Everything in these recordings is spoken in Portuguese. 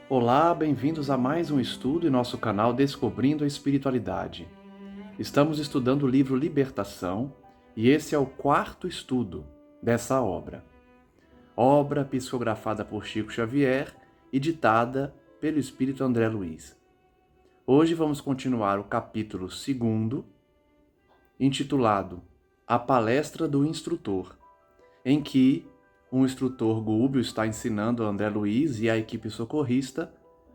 Olá, bem-vindos a mais um estudo em nosso canal Descobrindo a Espiritualidade. Estamos estudando o livro Libertação e esse é o quarto estudo dessa obra. Obra psicografada por Chico Xavier e ditada pelo Espírito André Luiz. Hoje vamos continuar o capítulo 2, intitulado A Palestra do Instrutor, em que um instrutor gúbio está ensinando a André Luiz e a equipe socorrista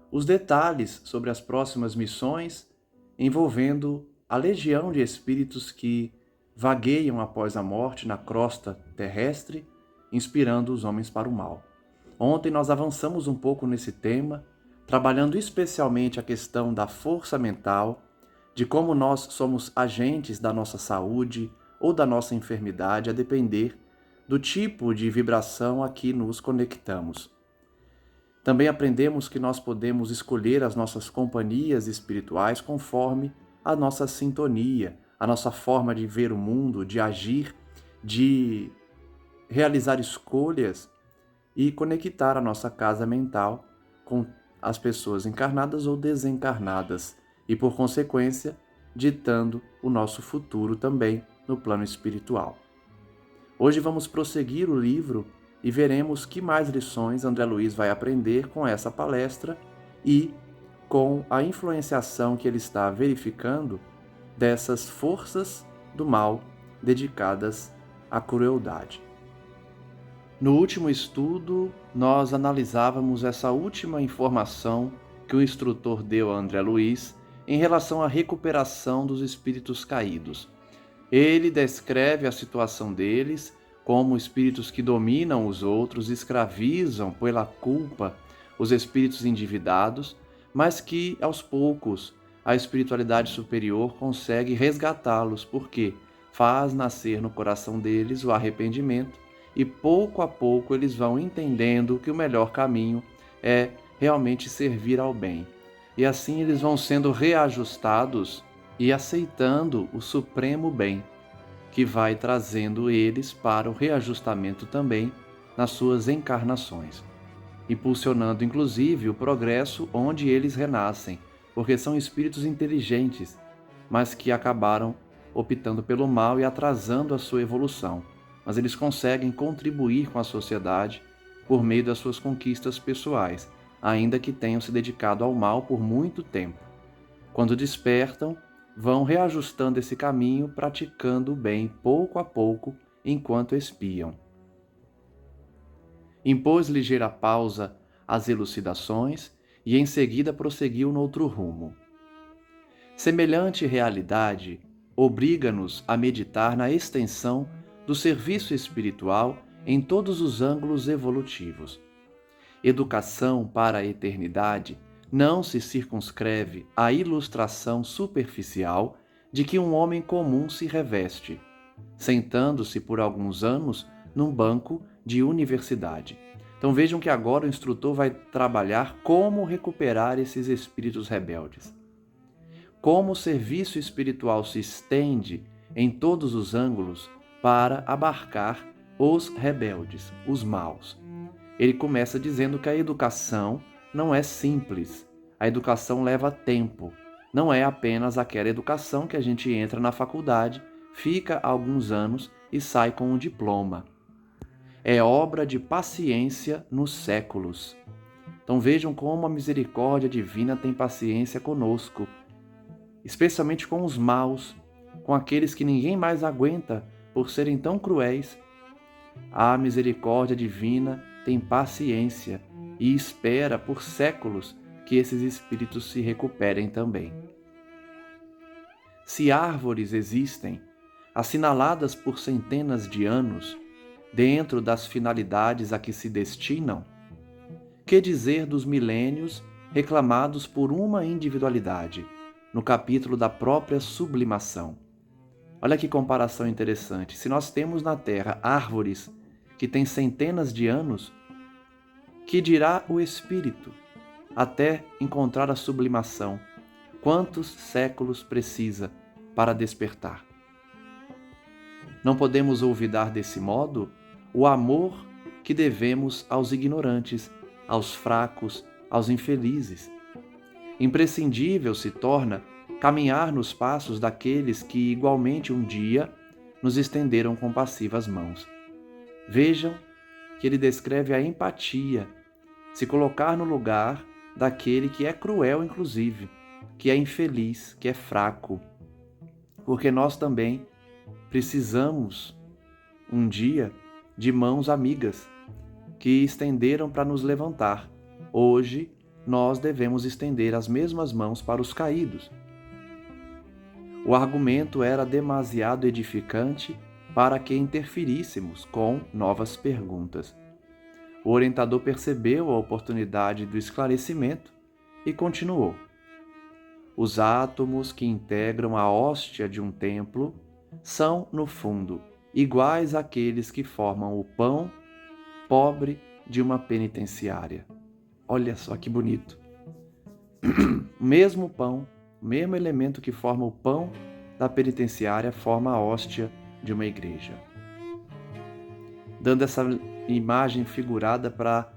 os detalhes sobre as próximas missões envolvendo a legião de espíritos que vagueiam após a morte na crosta terrestre, inspirando os homens para o mal. Ontem nós avançamos um pouco nesse tema, trabalhando especialmente a questão da força mental, de como nós somos agentes da nossa saúde ou da nossa enfermidade, a depender do tipo de vibração a que nos conectamos. Também aprendemos que nós podemos escolher as nossas companhias espirituais conforme a nossa sintonia, a nossa forma de ver o mundo, de agir, de realizar escolhas e conectar a nossa casa mental com as pessoas encarnadas ou desencarnadas e, por consequência, ditando o nosso futuro também no plano espiritual. Hoje vamos prosseguir o livro e veremos que mais lições André Luiz vai aprender com essa palestra e com a influenciação que ele está verificando dessas forças do mal dedicadas à crueldade. No último estudo, nós analisávamos essa última informação que o instrutor deu a André Luiz em relação à recuperação dos espíritos caídos. Ele descreve a situação deles como espíritos que dominam os outros, escravizam pela culpa os espíritos endividados, mas que, aos poucos, a espiritualidade superior consegue resgatá-los, porque faz nascer no coração deles o arrependimento e, pouco a pouco, eles vão entendendo que o melhor caminho é realmente servir ao bem. E assim eles vão sendo reajustados e aceitando o supremo bem, que vai trazendo eles para o reajustamento também nas suas encarnações, impulsionando inclusive o progresso onde eles renascem, porque são espíritos inteligentes, mas que acabaram optando pelo mal e atrasando a sua evolução. Mas eles conseguem contribuir com a sociedade por meio das suas conquistas pessoais, ainda que tenham se dedicado ao mal por muito tempo. Quando despertam, vão reajustando esse caminho, praticando o bem pouco a pouco, enquanto espiam. Impôs ligeira pausa às elucidações e em seguida prosseguiu noutro rumo. Semelhante realidade obriga-nos a meditar na extensão do serviço espiritual em todos os ângulos evolutivos. Educação para a eternidade não se circunscreve à ilustração superficial de que um homem comum se reveste, sentando-se por alguns anos num banco de universidade. Então vejam que agora o instrutor vai trabalhar como recuperar esses espíritos rebeldes. Como o serviço espiritual se estende em todos os ângulos para abarcar os rebeldes, os maus. Ele começa dizendo que a educação não é simples. A educação leva tempo. Não é apenas aquela educação que a gente entra na faculdade, fica alguns anos e sai com um diploma. É obra de paciência nos séculos. Então vejam como a misericórdia divina tem paciência conosco, especialmente com os maus, com aqueles que ninguém mais aguenta por serem tão cruéis. A misericórdia divina tem paciência e espera por séculos que esses espíritos se recuperem também. Se árvores existem, assinaladas por centenas de anos, dentro das finalidades a que se destinam, que dizer dos milênios reclamados por uma individualidade, no capítulo da própria sublimação? Olha que comparação interessante. Se nós temos na Terra árvores que têm centenas de anos, que dirá o espírito até encontrar a sublimação? Quantos séculos precisa para despertar? Não podemos olvidar desse modo o amor que devemos aos ignorantes, aos fracos, aos infelizes. Imprescindível se torna caminhar nos passos daqueles que igualmente um dia nos estenderam compassivas mãos. Vejam que ele descreve a empatia, se colocar no lugar daquele que é cruel, inclusive, que é infeliz, que é fraco, porque nós também precisamos um dia de mãos amigas que estenderam para nos levantar. Hoje, nós devemos estender as mesmas mãos para os caídos. O argumento era demasiado edificante para que interferíssemos com novas perguntas. O orientador percebeu a oportunidade do esclarecimento e continuou. Os átomos que integram a hóstia de um templo são, no fundo, iguais àqueles que formam o pão pobre de uma penitenciária. Olha só que bonito. O mesmo pão, o mesmo elemento que forma o pão da penitenciária forma a hóstia de uma igreja. Dando essa imagem figurada para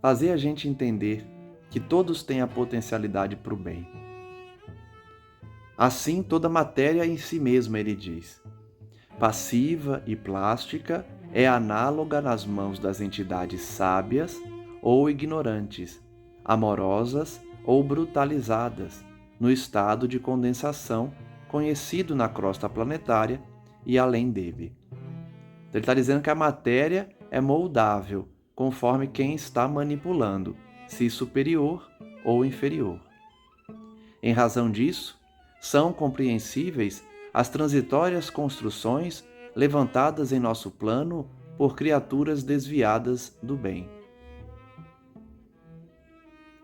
fazer a gente entender que todos têm a potencialidade para o bem. Assim, toda matéria em si mesma, ele diz, passiva e plástica, é análoga nas mãos das entidades sábias ou ignorantes, amorosas ou brutalizadas, no estado de condensação conhecido na crosta planetária e além dele. Então, ele está dizendo que a matéria é moldável conforme quem está manipulando, se superior ou inferior. Em razão disso, são compreensíveis as transitórias construções levantadas em nosso plano por criaturas desviadas do bem.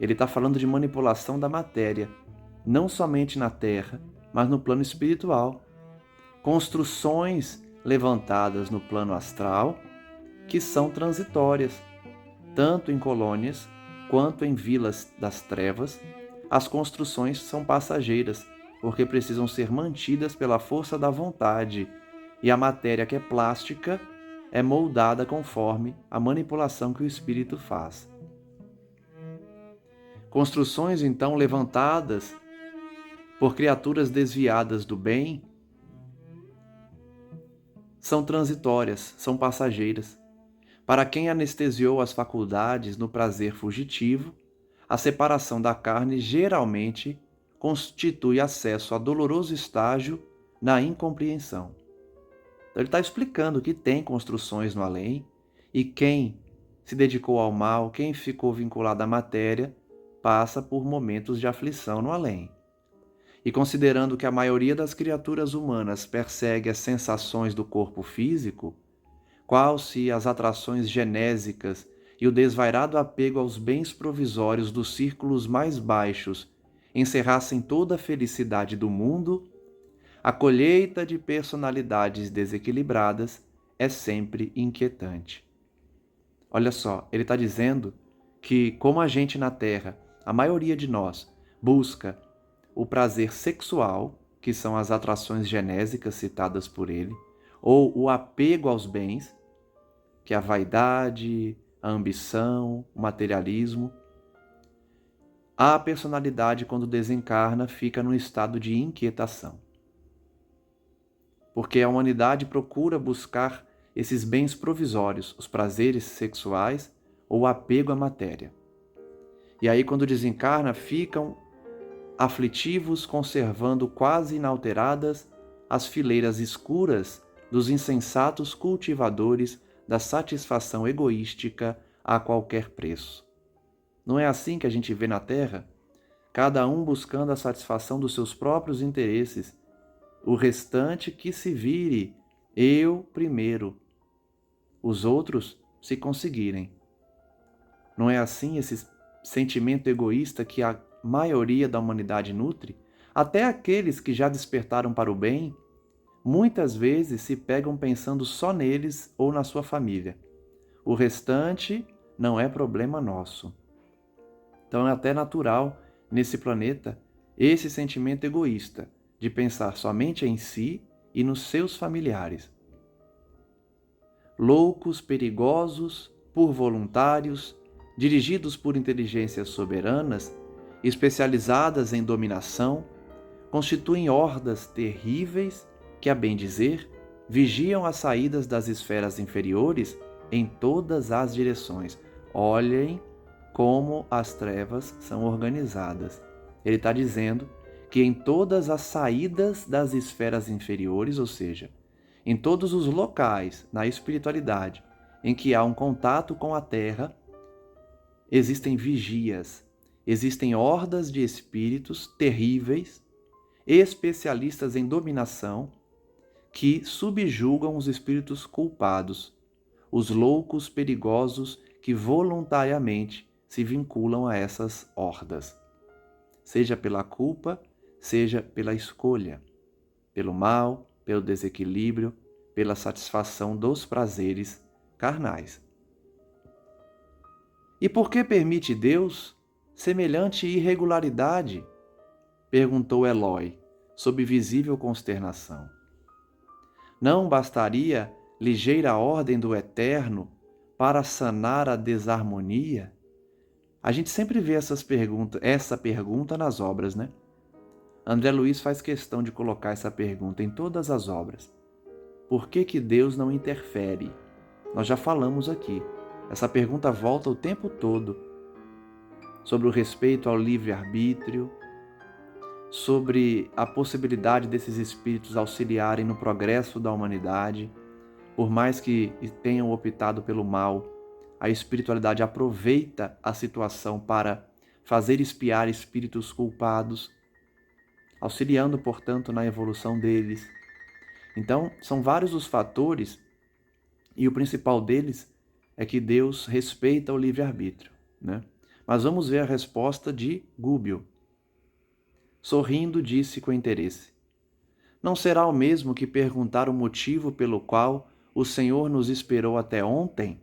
Ele está falando de manipulação da matéria, não somente na Terra, mas no plano espiritual. Construções levantadas no plano astral que são transitórias, tanto em colônias quanto em vilas das trevas. As construções são passageiras, porque precisam ser mantidas pela força da vontade, e a matéria que é plástica é moldada conforme a manipulação que o espírito faz. Construções, então, levantadas por criaturas desviadas do bem são transitórias, são passageiras. Para quem anestesiou as faculdades no prazer fugitivo, a separação da carne geralmente constitui acesso a doloroso estágio na incompreensão. Então, ele está explicando que tem construções no além, e quem se dedicou ao mal, quem ficou vinculado à matéria, passa por momentos de aflição no além. E considerando que a maioria das criaturas humanas persegue as sensações do corpo físico, qual se as atrações genésicas e o desvairado apego aos bens provisórios dos círculos mais baixos encerrassem toda a felicidade do mundo, a colheita de personalidades desequilibradas é sempre inquietante. Olha só, ele está dizendo que, como a gente na Terra, a maioria de nós busca o prazer sexual, que são as atrações genésicas citadas por ele, ou o apego aos bens, que é a vaidade, a ambição, o materialismo. A personalidade, quando desencarna, fica num estado de inquietação. Porque a humanidade procura buscar esses bens provisórios, os prazeres sexuais ou o apego à matéria. E aí, quando desencarna, ficam aflitivos, conservando quase inalteradas as fileiras escuras dos insensatos cultivadores da satisfação egoística a qualquer preço. Não é assim que a gente vê na Terra? Cada um buscando a satisfação dos seus próprios interesses, o restante que se vire, eu primeiro, os outros se conseguirem. Não é assim esse sentimento egoísta que a maioria da humanidade nutre? Até aqueles que já despertaram para o bem, muitas vezes se pegam pensando só neles ou na sua família. O restante não é problema nosso. Então é até natural, nesse planeta, esse sentimento egoísta de pensar somente em si e nos seus familiares. Loucos, perigosos, por voluntários, dirigidos por inteligências soberanas, especializadas em dominação, constituem hordas terríveis que, a bem dizer, vigiam as saídas das esferas inferiores em todas as direções. Olhem como as trevas são organizadas. Ele está dizendo que em todas as saídas das esferas inferiores, ou seja, em todos os locais na espiritualidade em que há um contato com a Terra, existem vigias, existem hordas de espíritos terríveis, especialistas em dominação, que subjugam os espíritos culpados, os loucos perigosos que voluntariamente se vinculam a essas hordas, seja pela culpa, seja pela escolha, pelo mal, pelo desequilíbrio, pela satisfação dos prazeres carnais. E por que permite Deus semelhante irregularidade? Perguntou Eloi, sob visível consternação. Não bastaria ligeira ordem do Eterno para sanar a desarmonia? A gente sempre vê essa pergunta nas obras, né? André Luiz faz questão de colocar essa pergunta em todas as obras. Por que Deus não interfere? Nós já falamos aqui. Essa pergunta volta o tempo todo sobre o respeito ao livre-arbítrio, sobre a possibilidade desses espíritos auxiliarem no progresso da humanidade. Por mais que tenham optado pelo mal, a espiritualidade aproveita a situação para fazer expiar espíritos culpados, auxiliando, portanto, na evolução deles. Então, são vários os fatores, e o principal deles é que Deus respeita o livre-arbítrio, né? Mas vamos ver a resposta de Gúbio. Sorrindo, disse com interesse: não será o mesmo que perguntar o motivo pelo qual o Senhor nos esperou até ontem?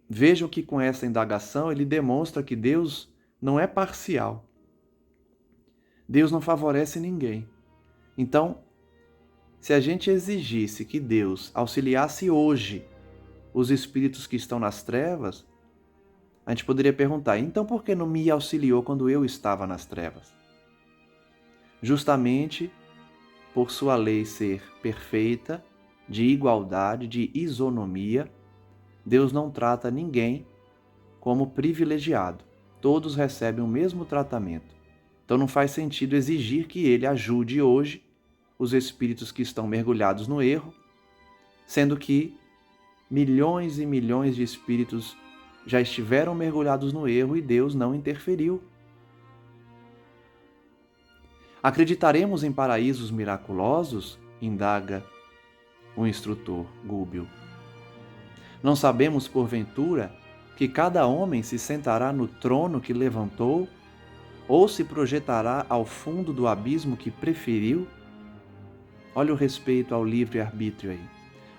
Vejam que com essa indagação ele demonstra que Deus não é parcial. Deus não favorece ninguém. Então, se a gente exigisse que Deus auxiliasse hoje os espíritos que estão nas trevas, a gente poderia perguntar: então por que não me auxiliou quando eu estava nas trevas? Justamente por sua lei ser perfeita, de igualdade, de isonomia, Deus não trata ninguém como privilegiado. Todos recebem o mesmo tratamento. Então não faz sentido exigir que ele ajude hoje os espíritos que estão mergulhados no erro, sendo que milhões e milhões de espíritos já estiveram mergulhados no erro e Deus não interferiu. Acreditaremos em paraísos miraculosos? Indaga o instrutor Gúbio. Não sabemos, porventura, que cada homem se sentará no trono que levantou ou se projetará ao fundo do abismo que preferiu? Olha o respeito ao livre-arbítrio aí.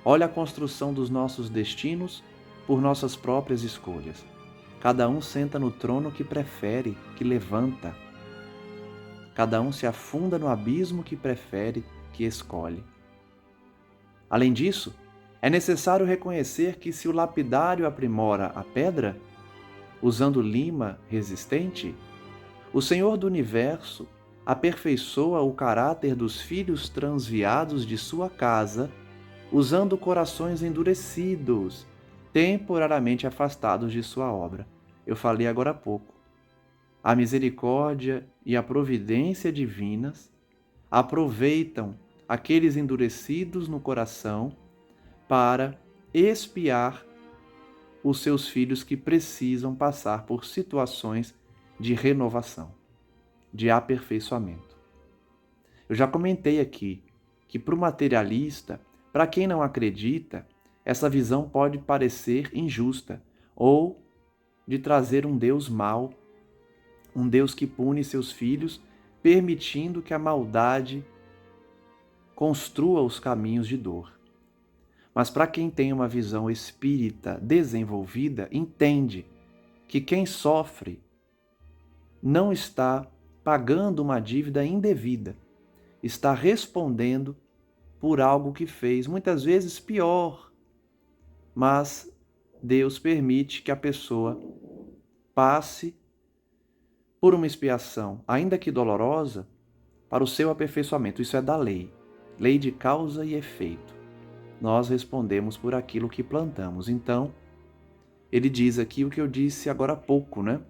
Olha a construção dos nossos destinos por nossas próprias escolhas. Cada um senta no trono que prefere, que levanta. Cada um se afunda no abismo que prefere, que escolhe. Além disso, é necessário reconhecer que se o lapidário aprimora a pedra, usando lima resistente, o Senhor do Universo aperfeiçoa o caráter dos filhos transviados de sua casa, usando corações endurecidos, temporariamente afastados de sua obra. Eu falei agora há pouco. A misericórdia e a providência divinas aproveitam aqueles endurecidos no coração para expiar os seus filhos que precisam passar por situações de renovação, de aperfeiçoamento. Eu já comentei aqui que para o materialista, para quem não acredita, essa visão pode parecer injusta ou de trazer um Deus mau, um Deus que pune seus filhos, permitindo que a maldade construa os caminhos de dor. Mas para quem tem uma visão espírita desenvolvida, entende que quem sofre não está pagando uma dívida indevida, está respondendo por algo que fez, muitas vezes pior, mas Deus permite que a pessoa passe por uma expiação, ainda que dolorosa, para o seu aperfeiçoamento. Isso é da lei, lei de causa e efeito. Nós respondemos por aquilo que plantamos. Então, ele diz aqui o que eu disse agora há pouco, né?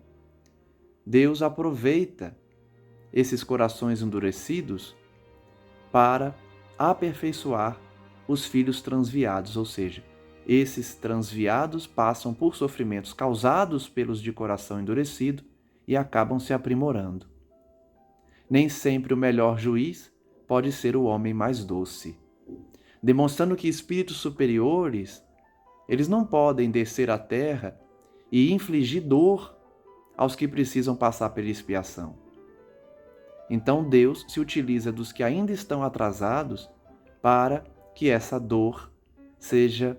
Deus aproveita esses corações endurecidos para aperfeiçoar os filhos transviados, ou seja, esses transviados passam por sofrimentos causados pelos de coração endurecido e acabam se aprimorando. Nem sempre o melhor juiz pode ser o homem mais doce, demonstrando que espíritos superiores, eles não podem descer à terra e infligir dor aos que precisam passar pela expiação. Então Deus se utiliza dos que ainda estão atrasados para que essa dor seja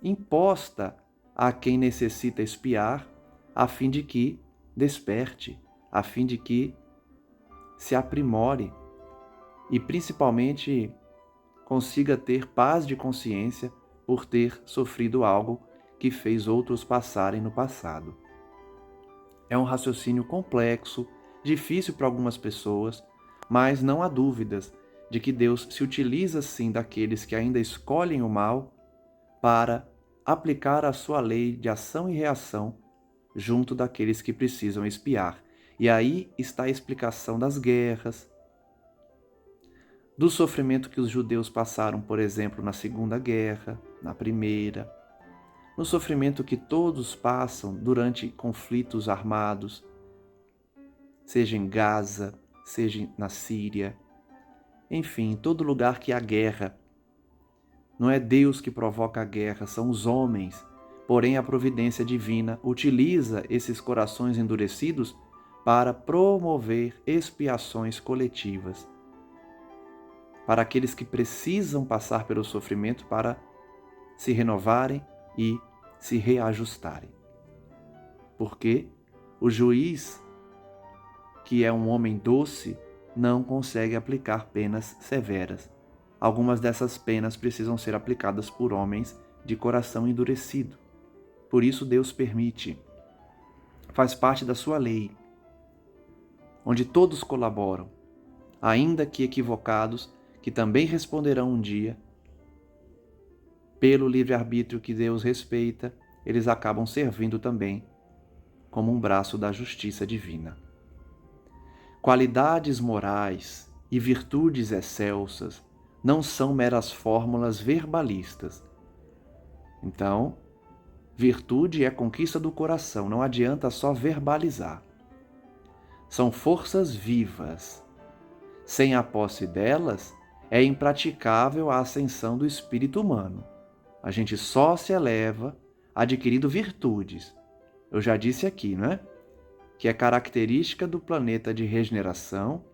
imposta a quem necessita expiar, a fim de que desperte, a fim de que se aprimore e principalmente consiga ter paz de consciência por ter sofrido algo que fez outros passarem no passado. É um raciocínio complexo, difícil para algumas pessoas, mas não há dúvidas de que Deus se utiliza sim daqueles que ainda escolhem o mal para aplicar a sua lei de ação e reação junto daqueles que precisam expiar. E aí está a explicação das guerras, do sofrimento que os judeus passaram, por exemplo, na Segunda Guerra, na Primeira, no sofrimento que todos passam durante conflitos armados, seja em Gaza, seja na Síria, enfim, em todo lugar que há guerra. Não é Deus que provoca a guerra, são os homens. Porém, a providência divina utiliza esses corações endurecidos para promover expiações coletivas, para aqueles que precisam passar pelo sofrimento para se renovarem e se reajustarem. Porque o juiz, que é um homem doce, não consegue aplicar penas severas. Algumas dessas penas precisam ser aplicadas por homens de coração endurecido. Por isso Deus permite. Faz parte da sua lei, onde todos colaboram, ainda que equivocados, que também responderão um dia. Pelo livre-arbítrio que Deus respeita, eles acabam servindo também como um braço da justiça divina. Qualidades morais e virtudes excelsas não são meras fórmulas verbalistas. Então, virtude é conquista do coração, não adianta só verbalizar. São forças vivas. Sem a posse delas, é impraticável a ascensão do espírito humano. A gente só se eleva adquirindo virtudes. Eu já disse aqui, não é? Que é característica do planeta de regeneração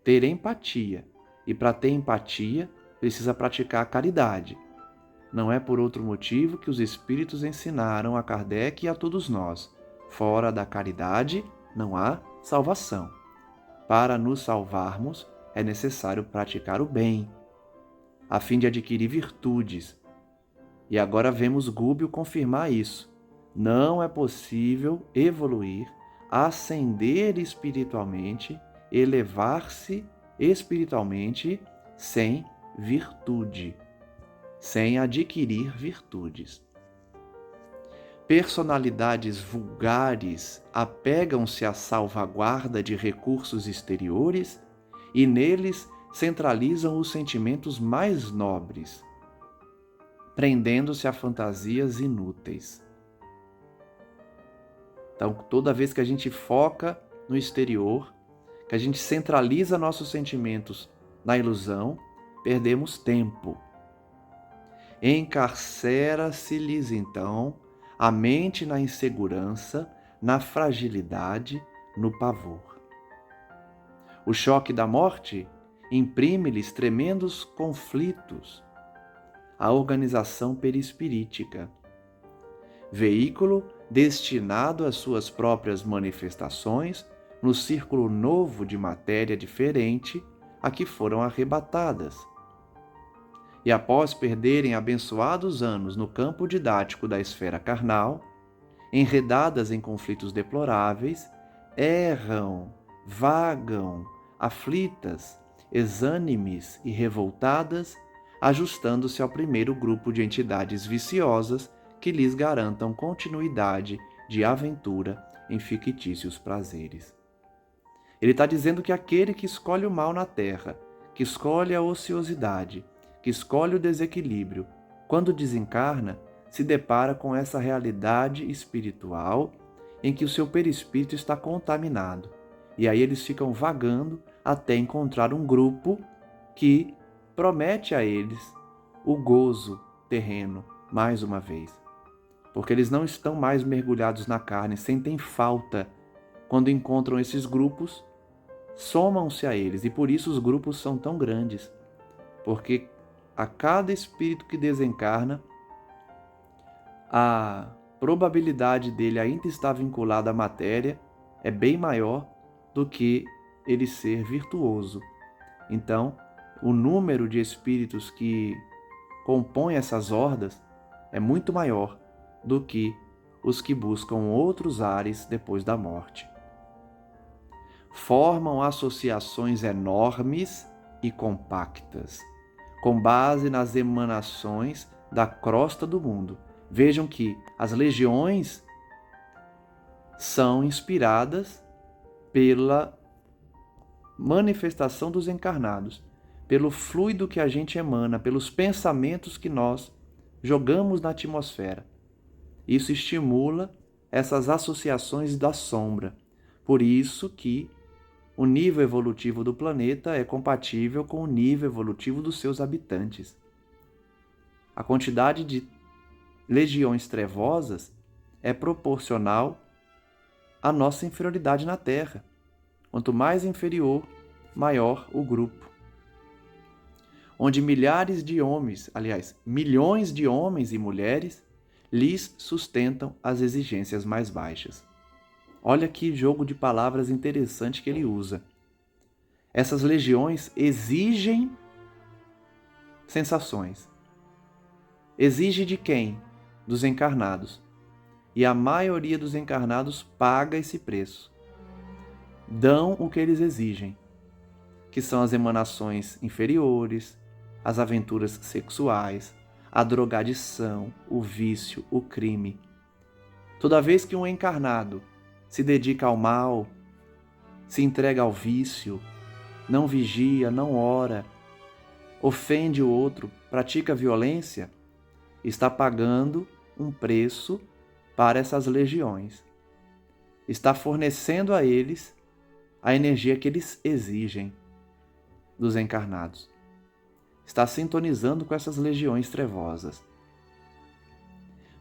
ter empatia. E para ter empatia, precisa praticar a caridade. Não é por outro motivo que os espíritos ensinaram a Kardec e a todos nós. Fora da caridade não há salvação. Para nos salvarmos, é necessário praticar o bem, a fim de adquirir virtudes. E agora vemos Gúbio confirmar isso. Não é possível evoluir, ascender espiritualmente, elevar-se espiritualmente sem virtude, sem adquirir virtudes. Personalidades vulgares apegam-se à salvaguarda de recursos exteriores e neles centralizam os sentimentos mais nobres, prendendo-se a fantasias inúteis. Então, toda vez que a gente foca no exterior, que a gente centraliza nossos sentimentos na ilusão, perdemos tempo. Encarcera-se-lhes, então, a mente na insegurança, na fragilidade, no pavor. O choque da morte imprime-lhes tremendos conflitos à organização perispirítica, veículo destinado às suas próprias manifestações no círculo novo de matéria diferente a que foram arrebatadas. e após perderem abençoados anos no campo didático da esfera carnal, enredadas em conflitos deploráveis, erram, vagam, aflitas, exânimes e revoltadas, ajustando-se ao primeiro grupo de entidades viciosas que lhes garantam continuidade de aventura em fictícios prazeres. Ele está dizendo que aquele que escolhe o mal na terra, que escolhe a ociosidade, que escolhe o desequilíbrio, quando desencarna, se depara com essa realidade espiritual em que o seu perispírito está contaminado. E aí eles ficam vagando até encontrar um grupo que promete a eles o gozo terreno, mais uma vez. Porque eles não estão mais mergulhados na carne, sentem falta. Quando encontram esses grupos, somam-se a eles, e por isso os grupos são tão grandes. Porque a cada espírito que desencarna, a probabilidade dele ainda estar vinculado à matéria é bem maior do que ele ser virtuoso. Então, o número de espíritos que compõem essas hordas é muito maior do que os que buscam outros ares depois da morte. Formam associações enormes e compactas, com base nas emanações da crosta do mundo. Vejam que as legiões são inspiradas pela manifestação dos encarnados, pelo fluido que a gente emana, pelos pensamentos que nós jogamos na atmosfera. Isso estimula essas associações da sombra. Por isso que o nível evolutivo do planeta é compatível com o nível evolutivo dos seus habitantes. A quantidade de legiões trevosas é proporcional à nossa inferioridade na Terra. Quanto mais inferior, maior o grupo. Onde milhares de homens, aliás, milhões de homens e mulheres, lhes sustentam as exigências mais baixas. Olha que jogo de palavras interessante que ele usa. Essas legiões exigem sensações. Exige de quem? Dos encarnados. E a maioria dos encarnados paga esse preço. Dão o que eles exigem, que são as emanações inferiores, as aventuras sexuais, a drogadição, o vício, o crime. Toda vez que um encarnado se dedica ao mal, se entrega ao vício, não vigia, não ora, ofende o outro, pratica violência, está pagando um preço para essas legiões. Está fornecendo a eles a energia que eles exigem dos encarnados. Está sintonizando com essas legiões trevosas.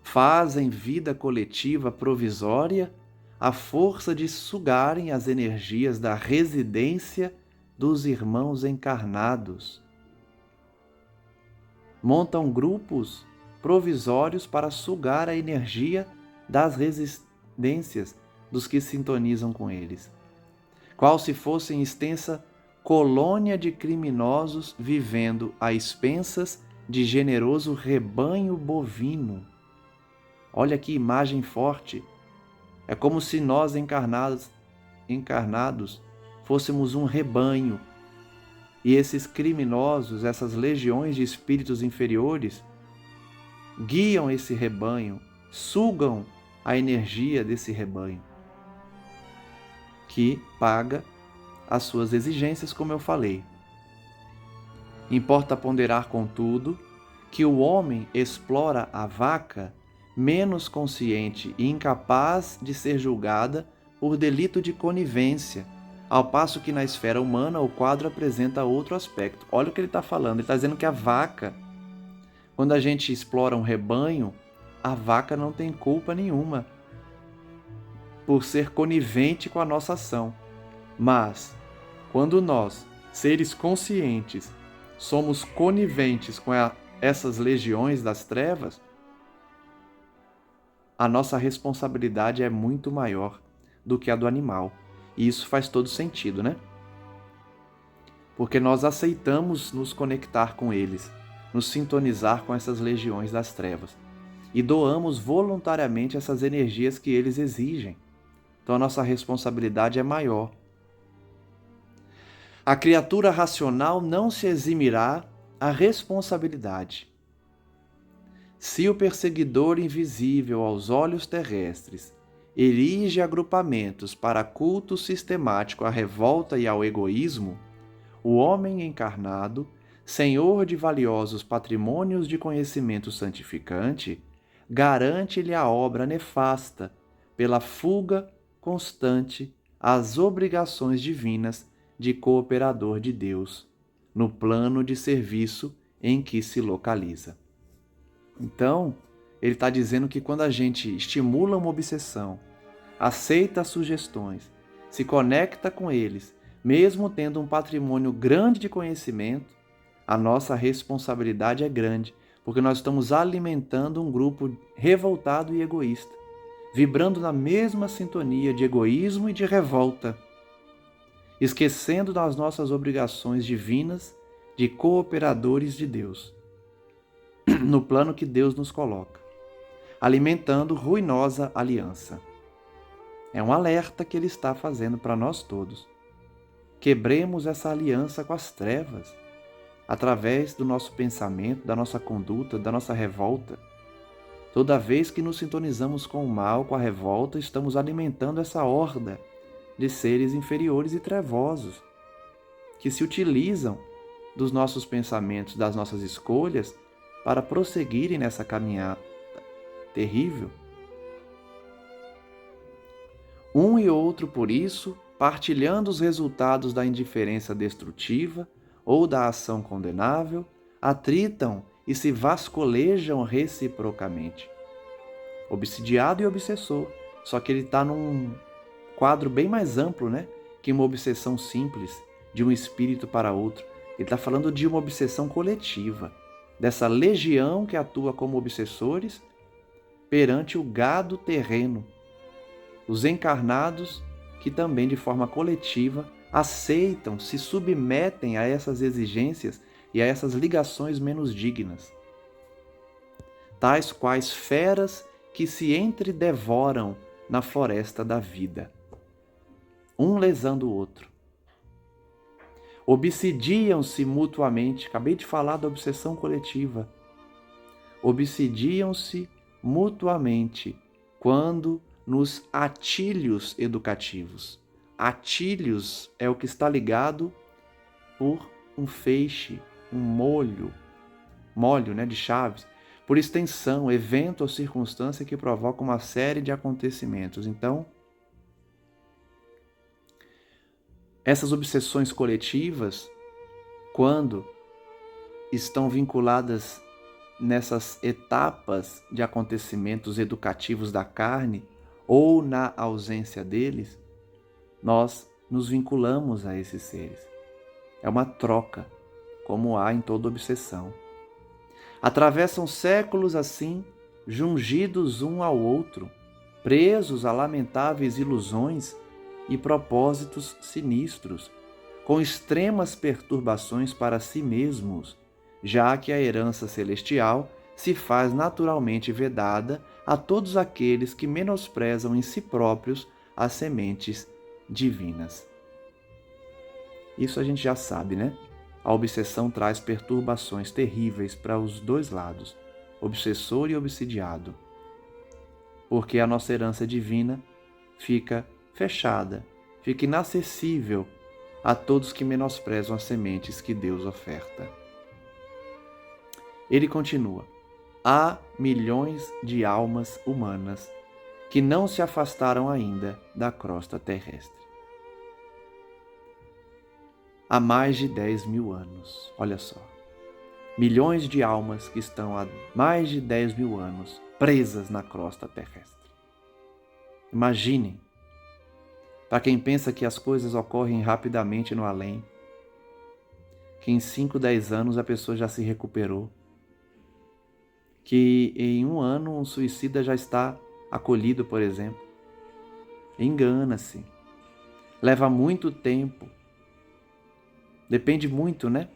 Fazem vida coletiva provisória à força de sugarem as energias da residência dos irmãos encarnados. Montam grupos provisórios para sugar a energia das residências dos que sintonizam com eles, qual se fossem extensa colônia de criminosos vivendo a expensas de generoso rebanho bovino. Olha que imagem forte! É como se nós encarnados fôssemos um rebanho, e esses criminosos, essas legiões de espíritos inferiores, guiam esse rebanho, sugam a energia desse rebanho, que paga as suas exigências, como eu falei. Importa ponderar, contudo, que o homem explora a vaca menos consciente e incapaz de ser julgada por delito de conivência, ao passo que na esfera humana o quadro apresenta outro aspecto. Olha o que ele está falando, ele está dizendo que a vaca, quando a gente explora um rebanho, a vaca não tem culpa nenhuma por ser conivente com a nossa ação. Mas, quando nós, seres conscientes, somos coniventes com essas legiões das trevas, a nossa responsabilidade é muito maior do que a do animal. E isso faz todo sentido, né? Porque nós aceitamos nos conectar com eles. nos sintonizar com essas legiões das trevas e doamos voluntariamente essas energias que eles exigem. Então a nossa responsabilidade é maior. A criatura racional não se eximirá à responsabilidade. Se o perseguidor invisível aos olhos terrestres erige agrupamentos para culto sistemático à revolta e ao egoísmo, o homem encarnado, senhor de valiosos patrimônios de conhecimento santificante, garante-lhe a obra nefasta pela fuga constante às obrigações divinas de cooperador de Deus, no plano de serviço em que se localiza. Então, ele está dizendo que quando a gente estimula uma obsessão, aceita as sugestões, se conecta com eles, mesmo tendo um patrimônio grande de conhecimento, a nossa responsabilidade é grande, porque nós estamos alimentando um grupo revoltado e egoísta, vibrando na mesma sintonia de egoísmo e de revolta, esquecendo das nossas obrigações divinas de cooperadores de Deus, no plano que Deus nos coloca, alimentando ruinosa aliança. É um alerta que ele está fazendo para nós todos. Quebremos essa aliança com as trevas, através do nosso pensamento, da nossa conduta, da nossa revolta. Toda vez que nos sintonizamos com o mal, com a revolta, estamos alimentando essa horda de seres inferiores e trevosos, que se utilizam dos nossos pensamentos, das nossas escolhas, para prosseguirem nessa caminhada terrível. Um e outro, por isso, partilhando os resultados da indiferença destrutiva ou da ação condenável, atritam e se vasculejam reciprocamente. Obsidiado e obsessor, só que ele está num quadro bem mais amplo, né, que uma obsessão simples de um espírito para outro. Ele está falando de uma obsessão coletiva, dessa legião que atua como obsessores perante o gado terreno, os encarnados que também de forma coletiva aceitam, se submetem a essas exigências e a essas ligações menos dignas, tais quais feras que se entredevoram na floresta da vida, um lesando o outro. Obsidiam-se mutuamente, acabei de falar da obsessão coletiva, obsidiam-se mutuamente quando nos atilhos educativos. Atilhos é o que está ligado por um feixe, um molho, né, de chaves, por extensão, evento ou circunstância que provoca uma série de acontecimentos. Então, essas obsessões coletivas, quando estão vinculadas nessas etapas de acontecimentos educativos da carne ou na ausência deles, nós nos vinculamos a esses seres. É uma troca, como há em toda obsessão. Atravessam séculos assim, jungidos um ao outro, presos a lamentáveis ilusões e propósitos sinistros, com extremas perturbações para si mesmos, já que a herança celestial se faz naturalmente vedada a todos aqueles que menosprezam em si próprios as sementes divinas. Isso a gente já sabe, né? A obsessão traz perturbações terríveis para os dois lados, obsessor e obsidiado, porque a nossa herança divina fica fechada, fica inacessível a todos que menosprezam as sementes que Deus oferta. Ele continua: há milhões de almas humanas que não se afastaram ainda da crosta terrestre. Há mais de 10.000 anos, olha só. Milhões de almas que estão há mais de 10.000 anos presas na crosta terrestre. Imaginem, para quem pensa que as coisas ocorrem rapidamente no além, que em 5, 10 anos a pessoa já se recuperou, que em 1 ano um suicida já está acolhido, por exemplo. Engana-se. Leva muito tempo. Depende muito, né?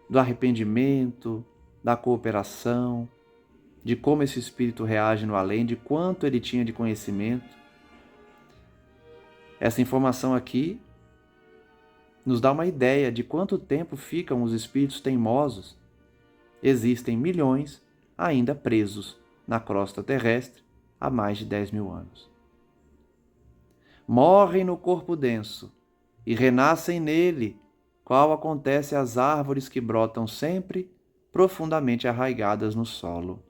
Do arrependimento, da cooperação, de como esse espírito reage no além, de quanto ele tinha de conhecimento. Essa informação aqui nos dá uma ideia de quanto tempo ficam os espíritos teimosos. Existem milhões ainda presos na crosta terrestre há mais de 10.000 anos. Morrem no corpo denso e renascem nele, qual acontece às árvores que brotam sempre profundamente arraigadas no solo.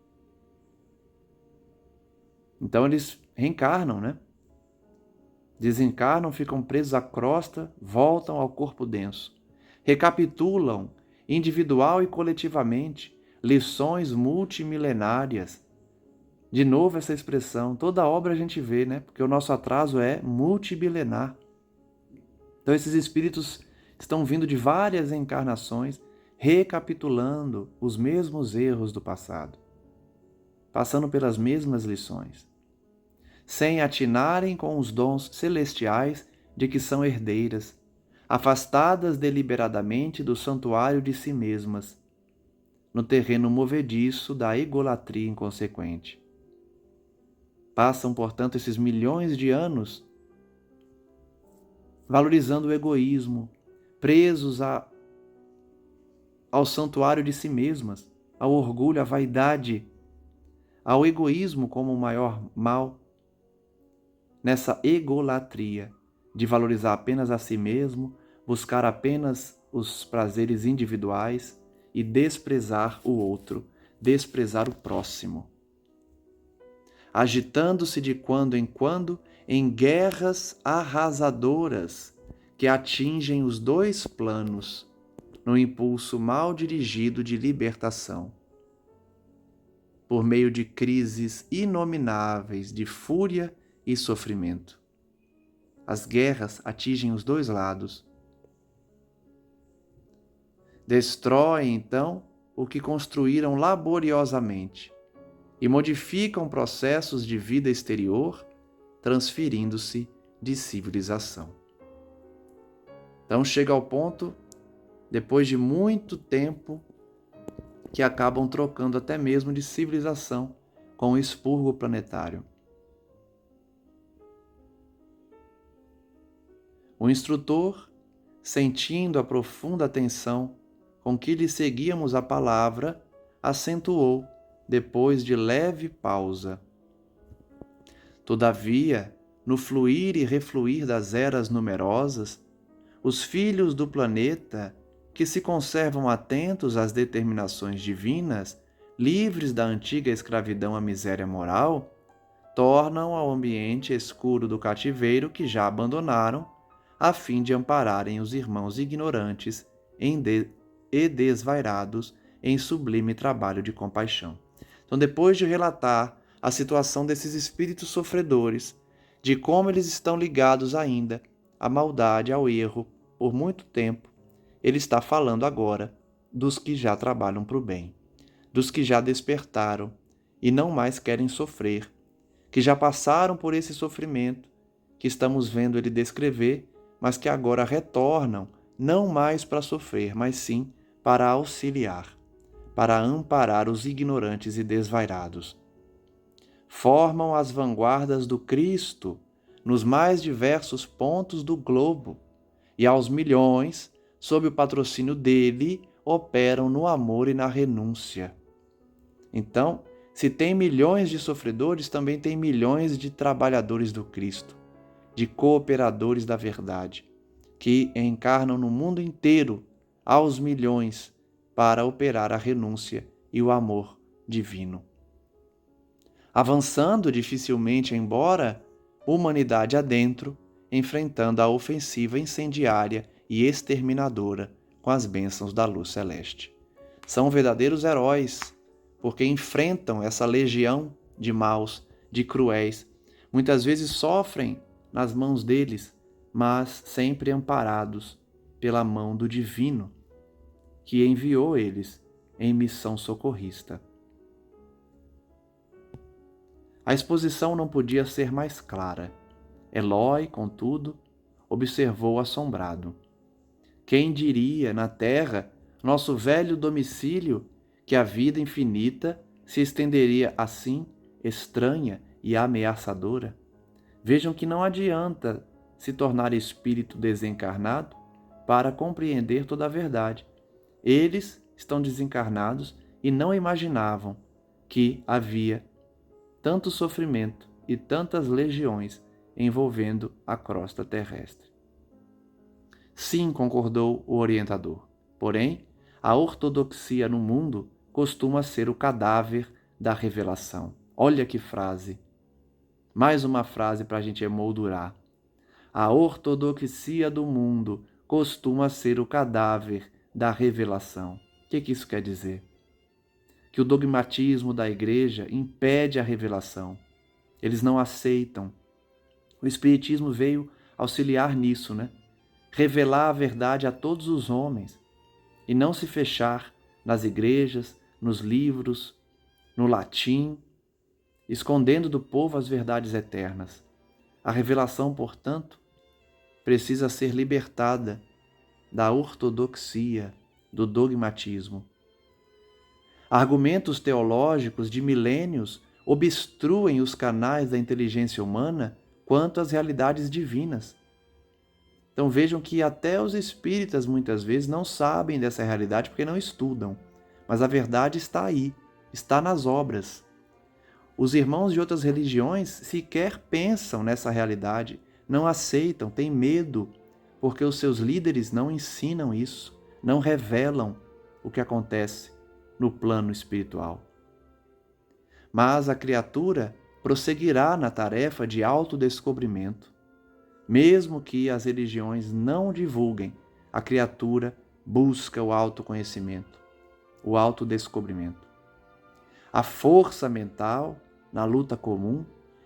Então eles reencarnam, né? Desencarnam, ficam presos à crosta, voltam ao corpo denso. Recapitulam, individual e coletivamente, lições multimilenárias. De novo essa expressão, toda obra a gente vê, né? Porque o nosso atraso é multimilenar. Então esses espíritos estão vindo de várias encarnações, recapitulando os mesmos erros do passado, passando pelas mesmas lições, sem atinarem com os dons celestiais de que são herdeiras, afastadas deliberadamente do santuário de si mesmas, no terreno movediço da egolatria inconsequente. Passam, portanto, esses milhões de anos valorizando o egoísmo, presos ao santuário de si mesmas, ao orgulho, à vaidade, ao egoísmo como o maior mal, nessa egolatria de valorizar apenas a si mesmo, buscar apenas os prazeres individuais e desprezar o outro, desprezar o próximo. Agitando-se de quando em quando em guerras arrasadoras que atingem os dois planos no impulso mal dirigido de libertação. Por meio de crises inomináveis de fúria e sofrimento. As guerras atingem os dois lados. Destroem, então, o que construíram laboriosamente e modificam processos de vida exterior, transferindo-se de civilização. Então chega ao ponto, depois de muito tempo, que acabam trocando até mesmo de civilização com o expurgo planetário. O instrutor, sentindo a profunda atenção com que lhe seguíamos a palavra, acentuou, depois de leve pausa. Todavia, no fluir e refluir das eras numerosas, os filhos do planeta, que se conservam atentos às determinações divinas, livres da antiga escravidão à miséria moral, tornam ao ambiente escuro do cativeiro que já abandonaram, a fim de ampararem os irmãos ignorantes e desvairados em sublime trabalho de compaixão. Então, depois de relatar a situação desses espíritos sofredores, de como eles estão ligados ainda à maldade, ao erro, por muito tempo, ele está falando agora dos que já trabalham para o bem, dos que já despertaram e não mais querem sofrer, que já passaram por esse sofrimento que estamos vendo ele descrever, mas que agora retornam não mais para sofrer, mas sim para auxiliar, para amparar os ignorantes e desvairados. Formam as vanguardas do Cristo nos mais diversos pontos do globo e aos milhões, sob o patrocínio dele, operam no amor e na renúncia. Então, se tem milhões de sofredores, também tem milhões de trabalhadores do Cristo, de cooperadores da verdade, que encarnam no mundo inteiro aos milhões para operar a renúncia e o amor divino. Avançando dificilmente embora, humanidade adentro, enfrentando a ofensiva incendiária e exterminadora com as bênçãos da luz celeste. São verdadeiros heróis, porque enfrentam essa legião de maus, de cruéis. Muitas vezes sofrem nas mãos deles, mas sempre amparados pela mão do Divino, que enviou eles em missão socorrista. A exposição não podia ser mais clara. Eloy, contudo, observou assombrado. Quem diria, na terra, nosso velho domicílio, que a vida infinita se estenderia assim, estranha e ameaçadora? Vejam que não adianta se tornar espírito desencarnado para compreender toda a verdade. Eles estão desencarnados e não imaginavam que havia tanto sofrimento e tantas legiões envolvendo a crosta terrestre. Sim, concordou o orientador. Porém, a ortodoxia no mundo costuma ser o cadáver da revelação. Olha que frase! Mais uma frase para a gente emoldurar. A ortodoxia do mundo costuma ser o cadáver da revelação. O que isso quer dizer? Que o dogmatismo da igreja impede a revelação. Eles não aceitam. O Espiritismo veio auxiliar nisso, né? Revelar a verdade a todos os homens e não se fechar nas igrejas, nos livros, no latim, escondendo do povo as verdades eternas. A revelação, portanto, precisa ser libertada da ortodoxia, do dogmatismo. Argumentos teológicos de milênios obstruem os canais da inteligência humana quanto às realidades divinas. Então vejam que até os espíritas muitas vezes não sabem dessa realidade porque não estudam. Mas a verdade está aí, está nas obras. Os irmãos de outras religiões sequer pensam nessa realidade, não aceitam, têm medo, porque os seus líderes não ensinam isso, não revelam o que acontece no plano espiritual. Mas a criatura prosseguirá na tarefa de autodescobrimento. Mesmo que as religiões não divulguem, a criatura busca o autoconhecimento, o autodescobrimento. A força mental, na luta comum,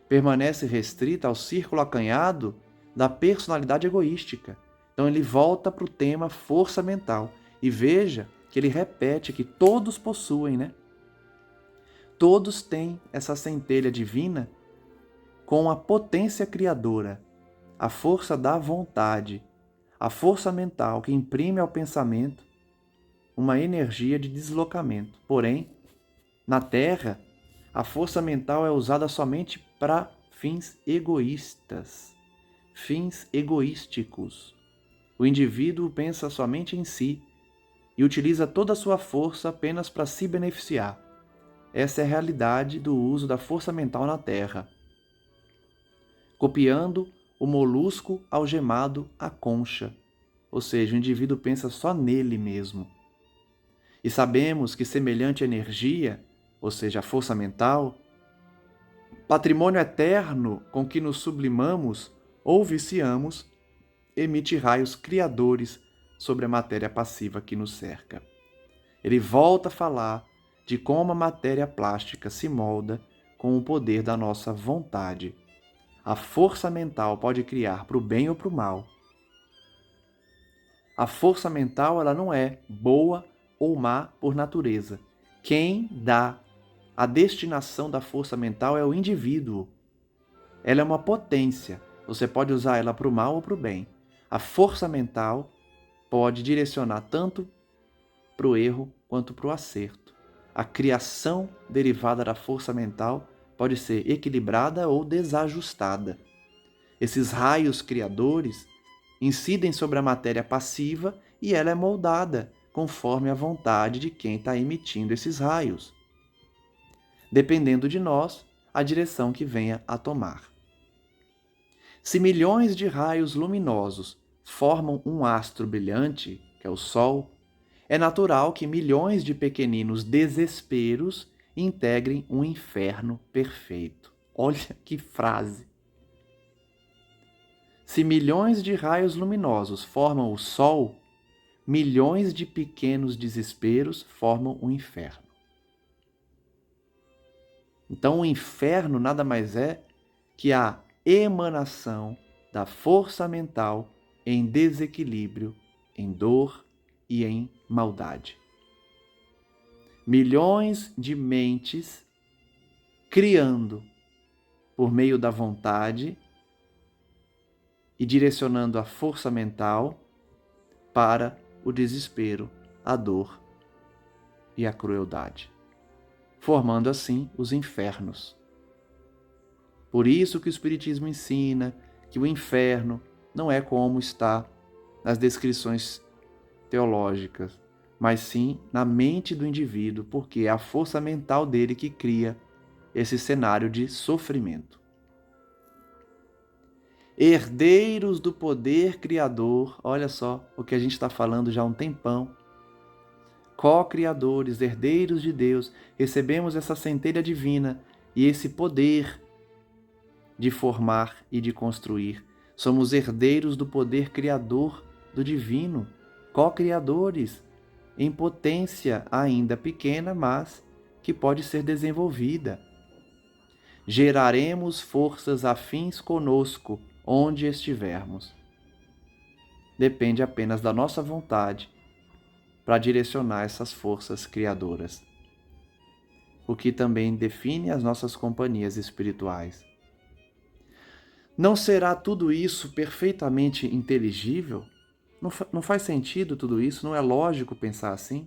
permanece restrita ao círculo acanhado da personalidade egoística. Então ele volta para o tema força mental. E veja que ele repete que todos possuem, né? Todos têm essa centelha divina com a potência criadora, a força da vontade, a força mental que imprime ao pensamento uma energia de deslocamento. Porém, na Terra, a força mental é usada somente para fins egoístas, fins egoísticos. O indivíduo pensa somente em si e utiliza toda a sua força apenas para se beneficiar. Essa é a realidade do uso da força mental na Terra. Copiando o molusco algemado à concha, ou seja, o indivíduo pensa só nele mesmo. E sabemos que semelhante energia, ou seja, a força mental, patrimônio eterno com que nos sublimamos ou viciamos, emite raios criadores sobre a matéria passiva que nos cerca. Ele volta a falar de como a matéria plástica se molda com o poder da nossa vontade. A força mental pode criar para o bem ou para o mal. A força mental ela não é boa ou má por natureza. Quem dá a destinação da força mental é o indivíduo. Ela é uma potência. Você pode usar ela para o mal ou para o bem. A força mental pode direcionar tanto para o erro quanto para o acerto. A criação derivada da força mental pode ser equilibrada ou desajustada. Esses raios criadores incidem sobre a matéria passiva e ela é moldada conforme a vontade de quem está emitindo esses raios, dependendo de nós, a direção que venha a tomar. Se milhões de raios luminosos formam um astro brilhante, que é o Sol, é natural que milhões de pequeninos desesperos integrem um inferno perfeito. Olha que frase! Se milhões de raios luminosos formam o Sol, milhões de pequenos desesperos formam o inferno. Então, o inferno nada mais é que a emanação da força mental em desequilíbrio, em dor e em maldade. Milhões de mentes criando por meio da vontade e direcionando a força mental para o desespero, a dor e a crueldade, formando assim os infernos. Por isso que o Espiritismo ensina que o inferno não é como está nas descrições teológicas, mas sim na mente do indivíduo, porque é a força mental dele que cria esse cenário de sofrimento. Herdeiros do poder criador, olha só o que a gente está falando já há um tempão. Co-criadores, herdeiros de Deus, recebemos essa centelha divina e esse poder de formar e de construir. Somos herdeiros do poder criador do divino, co-criadores, em potência ainda pequena, mas que pode ser desenvolvida. Geraremos forças afins conosco, onde estivermos. Depende apenas da nossa vontade para direcionar essas forças criadoras, o que também define as nossas companhias espirituais. Não será tudo isso perfeitamente inteligível? Não faz sentido tudo isso? Não é lógico pensar assim?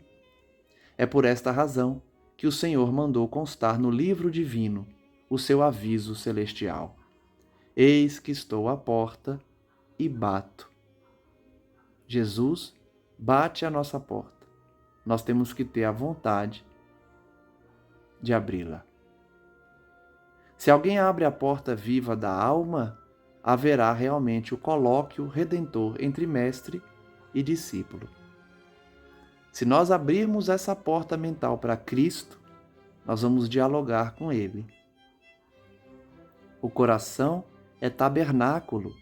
É por esta razão que o Senhor mandou constar no livro divino o seu aviso celestial. Eis que estou à porta e bato. Jesus bate à nossa porta. Nós temos que ter a vontade de abri-la. Se alguém abre a porta viva da alma, haverá realmente o colóquio redentor entre mestre e discípulo. Se nós abrirmos essa porta mental para Cristo, nós vamos dialogar com Ele. O coração é tabernáculo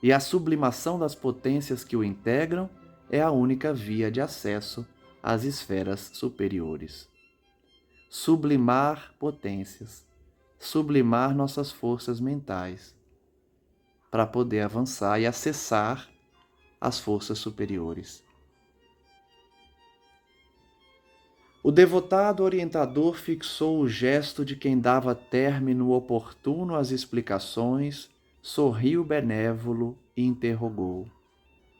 e a sublimação das potências que o integram é a única via de acesso às esferas superiores. Sublimar potências, sublimar nossas forças mentais, para poder avançar e acessar as forças superiores. O devotado orientador fixou o gesto de quem dava término oportuno às explicações, sorriu benévolo e interrogou: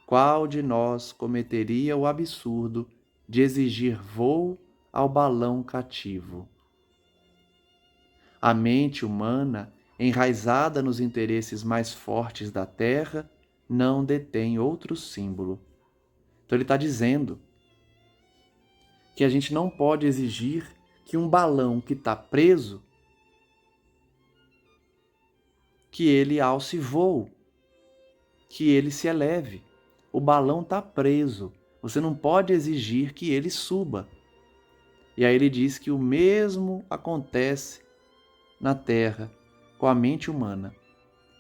qual de nós cometeria o absurdo de exigir voo ao balão cativo? A mente humana, enraizada nos interesses mais fortes da Terra, não detém outro símbolo. Então ele está dizendo que a gente não pode exigir que um balão que está preso, que ele alce voo, que ele se eleve. O balão está preso. Você não pode exigir que ele suba. E aí ele diz que o mesmo acontece na Terra com a mente humana.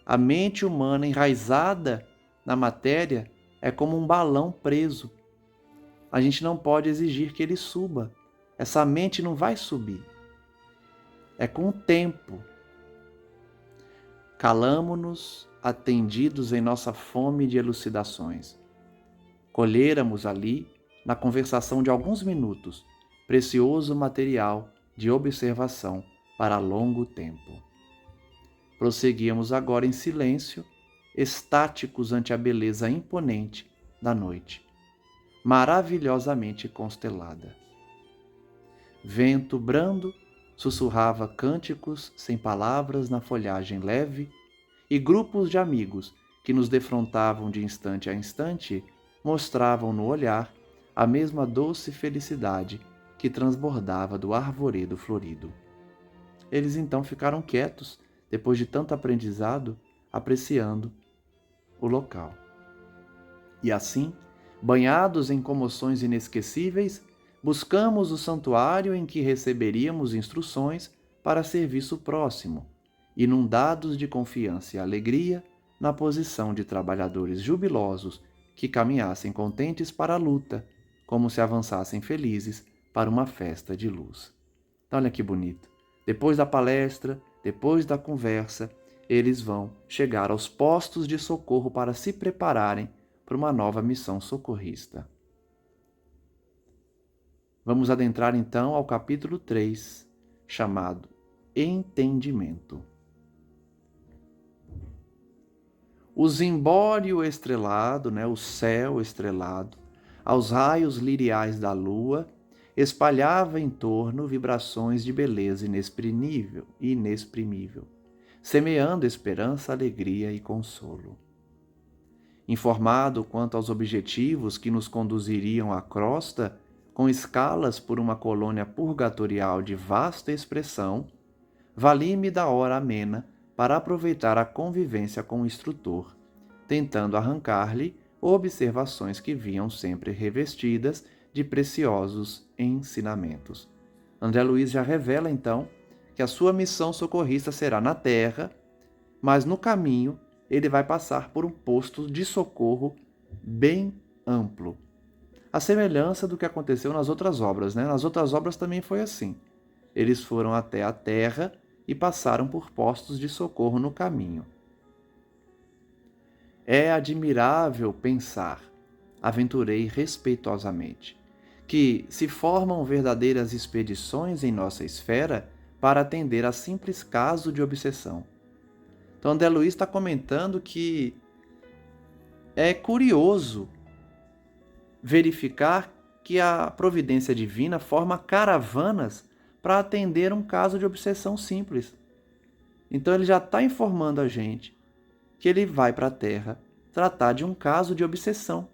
A mente humana enraizada na matéria é como um balão preso. A gente não pode exigir que ele suba. Essa mente não vai subir. É com o tempo. Calamo-nos, atendidos em nossa fome de elucidações. Colhéramos ali, na conversação de alguns minutos, precioso material de observação para longo tempo. Prosseguíamos agora em silêncio, estáticos ante a beleza imponente da noite, maravilhosamente constelada. Vento brando sussurrava cânticos sem palavras na folhagem leve, e grupos de amigos que nos defrontavam de instante a instante mostravam no olhar a mesma doce felicidade que transbordava do arvoredo florido. Eles então ficaram quietos, depois de tanto aprendizado, apreciando o local. E assim, banhados em comoções inesquecíveis, buscamos o santuário em que receberíamos instruções para serviço próximo, inundados de confiança e alegria, na posição de trabalhadores jubilosos que caminhassem contentes para a luta, como se avançassem felizes para uma festa de luz. Então, olha que bonito. Depois da palestra, depois da conversa, eles vão chegar aos postos de socorro para se prepararem para uma nova missão socorrista. Vamos adentrar então ao capítulo 3, chamado Entendimento. O zimbório estrelado, o céu estrelado, aos raios liriais da lua, espalhava em torno vibrações de beleza inexprimível, semeando esperança, alegria e consolo. Informado quanto aos objetivos que nos conduziriam à crosta, com escalas por uma colônia purgatorial de vasta expressão, vali-me da hora amena para aproveitar a convivência com o instrutor, tentando arrancar-lhe observações que vinham sempre revestidas de preciosos ensinamentos. André Luiz já revela, então, que a sua missão socorrista será na Terra, mas no caminho ele vai passar por um posto de socorro bem amplo. A semelhança do que aconteceu nas outras obras, né? Nas outras obras também foi assim. Eles foram até a Terra e passaram por postos de socorro no caminho. É admirável pensar, aventurei respeitosamente, que se formam verdadeiras expedições em nossa esfera para atender a simples caso de obsessão. Então, André Luiz está comentando que é curioso verificar que a providência divina forma caravanas para atender um caso de obsessão simples. Então, ele já está informando a gente que ele vai para a Terra tratar de um caso de obsessão.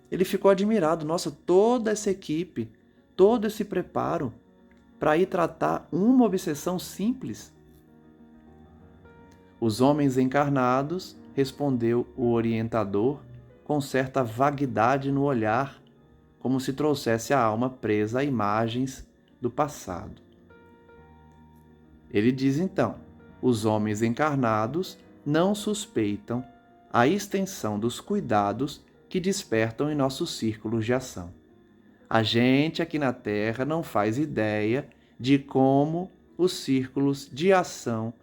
Ele ficou admirado, nossa, toda essa equipe, todo esse preparo para ir tratar uma obsessão simples. Os homens encarnados, respondeu o orientador, com certa vaguidade no olhar, como se trouxesse a alma presa a imagens do passado. Ele diz então, os homens encarnados não suspeitam a extensão dos cuidados que despertam em nossos círculos de ação. A gente aqui na Terra não faz ideia de como os círculos de ação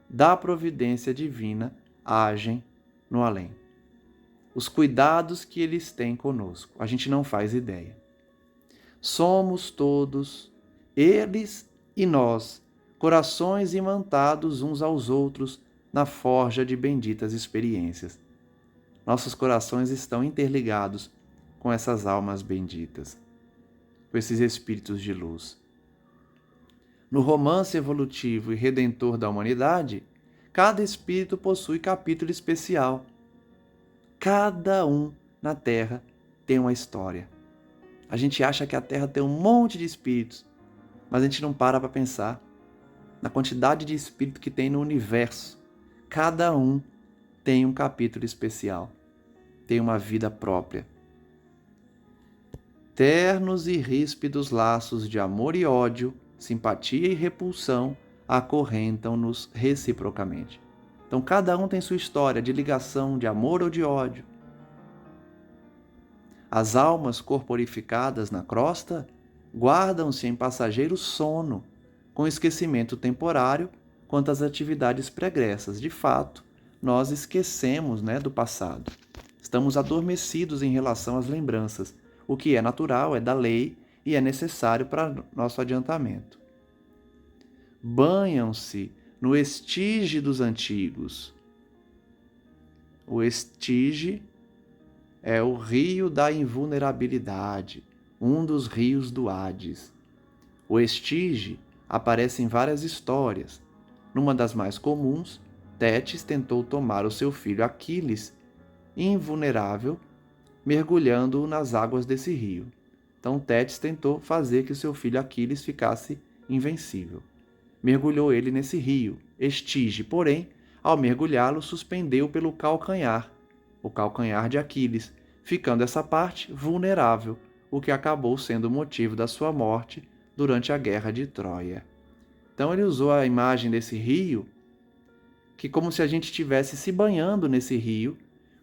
da providência divina agem no além. Os cuidados que eles têm conosco, a gente não faz ideia. Somos todos, eles e nós, corações imantados uns aos outros na forja de benditas experiências. Nossos corações estão interligados com essas almas benditas, com esses espíritos de luz. No romance evolutivo e redentor da humanidade, cada espírito possui capítulo especial. Cada um na Terra tem uma história. A gente acha que a Terra tem um monte de espíritos, mas a gente não para pensar na quantidade de espírito que tem no universo. Cada um tem um capítulo especial, tem uma vida própria. Ternos e ríspidos laços de amor e ódio, simpatia e repulsão acorrentam-nos reciprocamente. Então, cada um tem sua história de ligação, de amor ou de ódio. As almas corporificadas na crosta guardam-se em passageiro sono, com esquecimento temporário quanto às atividades pregressas. De fato, nós esquecemos, do passado. Estamos adormecidos em relação às lembranças, o que é natural, é da lei e é necessário para nosso adiantamento. Banham-se no estige dos antigos. O estige é o rio da invulnerabilidade, um dos rios do Hades. O estige aparece em várias histórias. Numa das mais comuns, Tétis tentou tomar o seu filho Aquiles, invulnerável, mergulhando-o nas águas desse rio. Então Tétis tentou fazer que o seu filho Aquiles ficasse invencível. Mergulhou ele nesse rio, Estige, porém, ao mergulhá-lo, suspendeu pelo calcanhar, o calcanhar de Aquiles, ficando essa parte vulnerável, o que acabou sendo o motivo da sua morte durante a guerra de Troia. Então ele usou a imagem desse rio, que como se a gente estivesse se banhando nesse rio,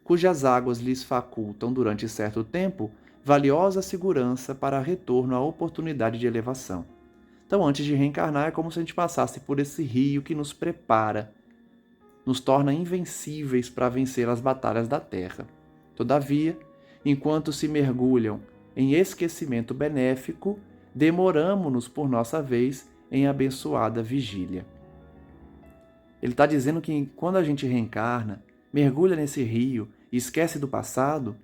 cujas águas lhes facultam durante certo tempo valiosa segurança para retorno à oportunidade de elevação. Então, antes de reencarnar, é como se a gente passasse por esse rio que nos prepara, nos torna invencíveis para vencer as batalhas da Terra. Todavia, enquanto se mergulham em esquecimento benéfico, demoramo-nos por nossa vez em abençoada vigília. Ele está dizendo que quando a gente reencarna, mergulha nesse rio e esquece do passado,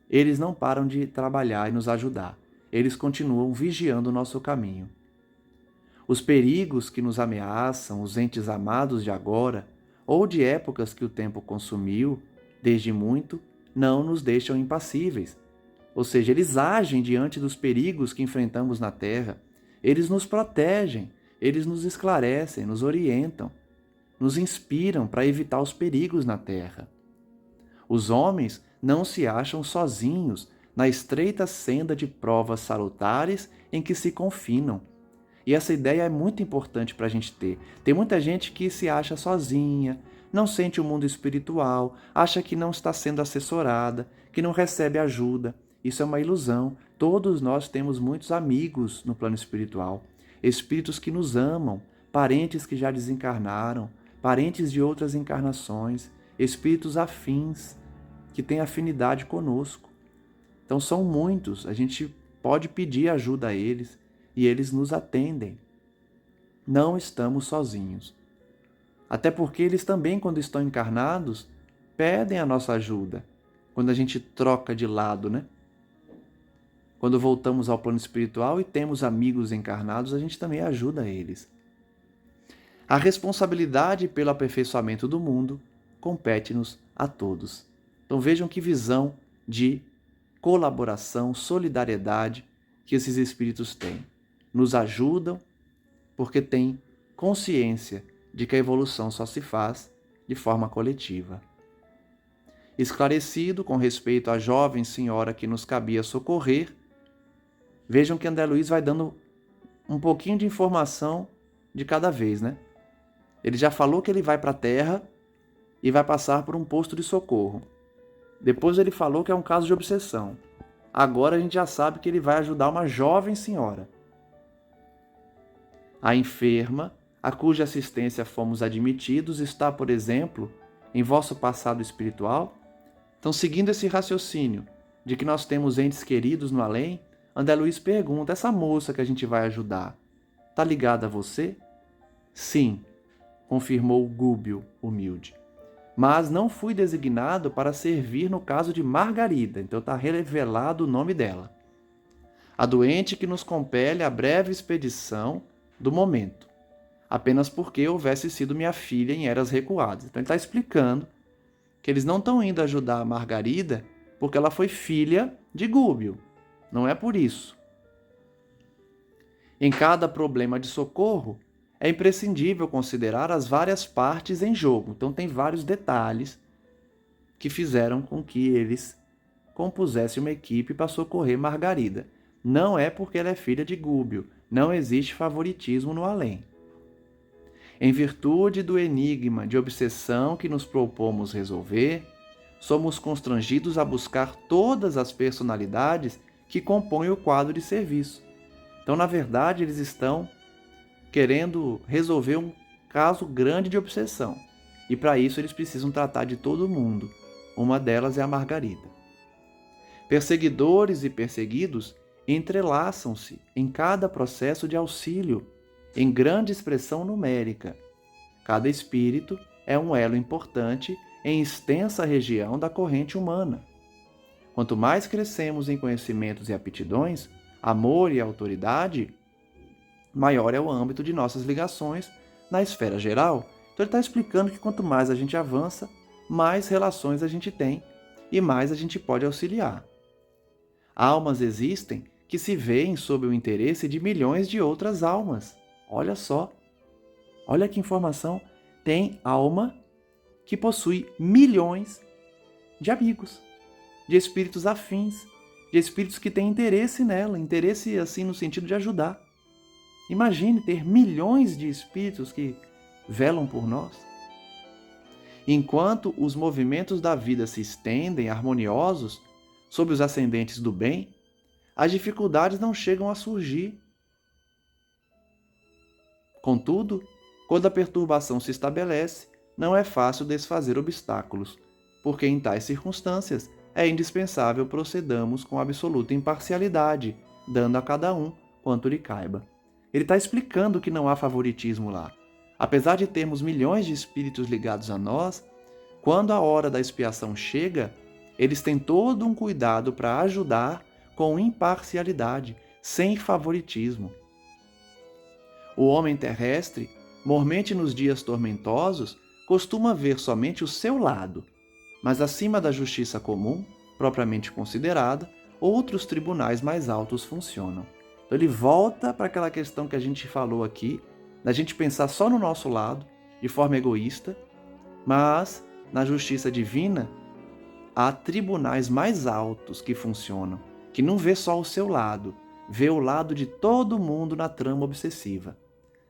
eles não param de trabalhar e nos ajudar. eles continuam vigiando o nosso caminho. Os perigos que nos ameaçam, os entes amados de agora, ou de épocas que o tempo consumiu, desde muito, não nos deixam impassíveis. Ou seja, eles agem diante dos perigos que enfrentamos na Terra. Eles nos protegem, eles nos esclarecem, nos orientam, nos inspiram para evitar os perigos na Terra. Os homens não se acham sozinhos na estreita senda de provas salutares em que se confinam. E essa ideia é muito importante para a gente ter. Tem muita gente que se acha sozinha, não sente o mundo espiritual, acha que não está sendo assessorada, que não recebe ajuda. Isso é uma ilusão. Todos nós temos muitos amigos no plano espiritual, espíritos que nos amam, parentes que já desencarnaram, parentes de outras encarnações, espíritos afins, que têm afinidade conosco. Então são muitos, a gente pode pedir ajuda a eles e eles nos atendem. Não estamos sozinhos. Até porque eles também, quando estão encarnados, pedem a nossa ajuda. Quando a gente troca de lado, né? Quando voltamos ao plano espiritual e temos amigos encarnados, a gente também ajuda eles. A responsabilidade pelo aperfeiçoamento do mundo compete-nos a todos. Então vejam que visão de colaboração, solidariedade que esses espíritos têm. Nos ajudam porque têm consciência de que a evolução só se faz de forma coletiva. Esclarecido com respeito à jovem senhora que nos cabia socorrer, vejam que André Luiz vai dando um pouquinho de informação de cada vez, né? Ele já falou que ele vai para a Terra e vai passar por um posto de socorro. Depois ele falou que é um caso de obsessão. Agora a gente já sabe que ele vai ajudar uma jovem senhora. A enferma, a cuja assistência fomos admitidos, está, por exemplo, em vosso passado espiritual? Então, seguindo esse raciocínio de que nós temos entes queridos no além, André Luiz pergunta, essa moça que a gente vai ajudar, está ligada a você? Sim, confirmou Gúbio, humilde. Mas não fui designado para servir no caso de Margarida, então está revelado o nome dela. A doente que nos compele a breve expedição do momento, apenas porque houvesse sido minha filha em eras recuadas. Então ele está explicando que eles não estão indo ajudar a Margarida porque ela foi filha de Gúbio. Não é por isso. Em cada problema de socorro, é imprescindível considerar as várias partes em jogo. Então tem vários detalhes que fizeram com que eles compusessem uma equipe para socorrer Margarida. Não é porque ela é filha de Gúbio. Não existe favoritismo no além. Em virtude do enigma de obsessão que nos propomos resolver, somos constrangidos a buscar todas as personalidades que compõem o quadro de serviço. Então, na verdade, eles estão querendo resolver um caso grande de obsessão. E para isso eles precisam tratar de todo mundo. Uma delas é a Margarida. Perseguidores e perseguidos entrelaçam-se em cada processo de auxílio, em grande expressão numérica. Cada espírito é um elo importante em extensa região da corrente humana. Quanto mais crescemos em conhecimentos e aptidões, amor e autoridade, maior é o âmbito de nossas ligações na esfera geral. Então ele está explicando que quanto mais a gente avança, mais relações a gente tem e mais a gente pode auxiliar. Almas existem que se veem sob o interesse de milhões de outras almas. Olha só, olha que informação. Tem alma que possui milhões de amigos, de espíritos afins, de espíritos que têm interesse nela, interesse assim no sentido de ajudar. Imagine ter milhões de espíritos que velam por nós. Enquanto os movimentos da vida se estendem harmoniosos sob os ascendentes do bem, as dificuldades não chegam a surgir. Contudo, quando a perturbação se estabelece, não é fácil desfazer obstáculos, porque em tais circunstâncias é indispensável procedamos com absoluta imparcialidade, dando a cada um quanto lhe caiba. Ele está explicando que não há favoritismo lá. Apesar de termos milhões de espíritos ligados a nós, quando a hora da expiação chega, eles têm todo um cuidado para ajudar com imparcialidade. sem favoritismo. O homem terrestre, mormente nos dias tormentosos, costuma ver somente o seu lado, mas acima da justiça comum, propriamente considerada, outros tribunais mais altos funcionam. Então ele volta para aquela questão que a gente falou aqui, da gente pensar só no nosso lado, de forma egoísta, mas na justiça divina há tribunais mais altos que funcionam, que não vê só o seu lado, vê o lado de todo mundo na trama obsessiva.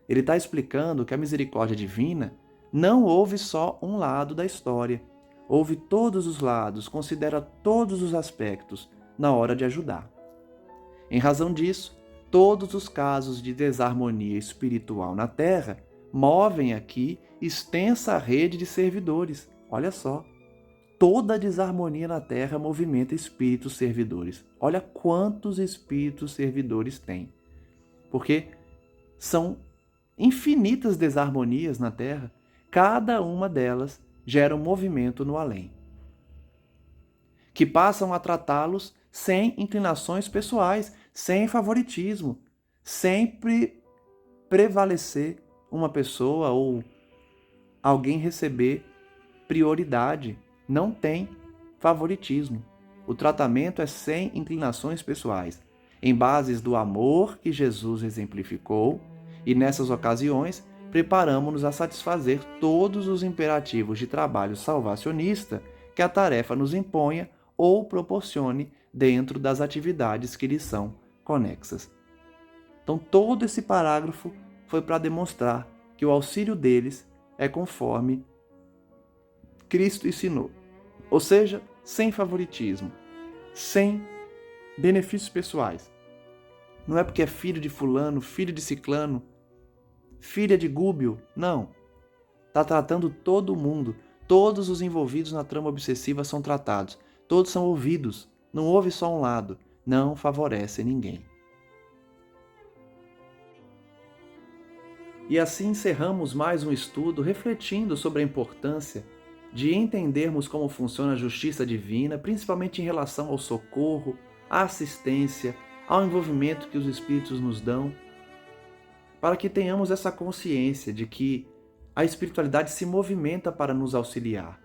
Ele está explicando que a misericórdia divina não ouve só um lado da história, ouve todos os lados, considera todos os aspectos na hora de ajudar. Em razão disso, todos os casos de desarmonia espiritual na Terra movem aqui extensa rede de servidores. Olha só, toda desarmonia na Terra movimenta espíritos servidores. Olha quantos espíritos servidores tem. Porque são infinitas desarmonias na Terra, cada uma delas gera um movimento no além, que passam a tratá-los sem inclinações pessoais, sem favoritismo, sempre prevalecer uma pessoa ou alguém receber prioridade. Não tem favoritismo. O tratamento é sem inclinações pessoais, em bases do amor que Jesus exemplificou, e nessas ocasiões preparamo-nos a satisfazer todos os imperativos de trabalho salvacionista que a tarefa nos imponha ou proporcione dentro das atividades que lhes são conexas. Então, todo esse parágrafo foi para demonstrar que o auxílio deles é conforme Cristo ensinou, ou seja, sem favoritismo, sem benefícios pessoais. Não é porque é filho de fulano, filho de ciclano, filha de Gúbio, não. Está tratando todo mundo. Todos os envolvidos na trama obsessiva são tratados. Todos são ouvidos. Não ouve só um lado. Não favorece ninguém. E assim encerramos mais um estudo refletindo sobre a importância de entendermos como funciona a justiça divina, principalmente em relação ao socorro, à assistência, ao envolvimento que os Espíritos nos dão, para que tenhamos essa consciência de que a espiritualidade se movimenta para nos auxiliar.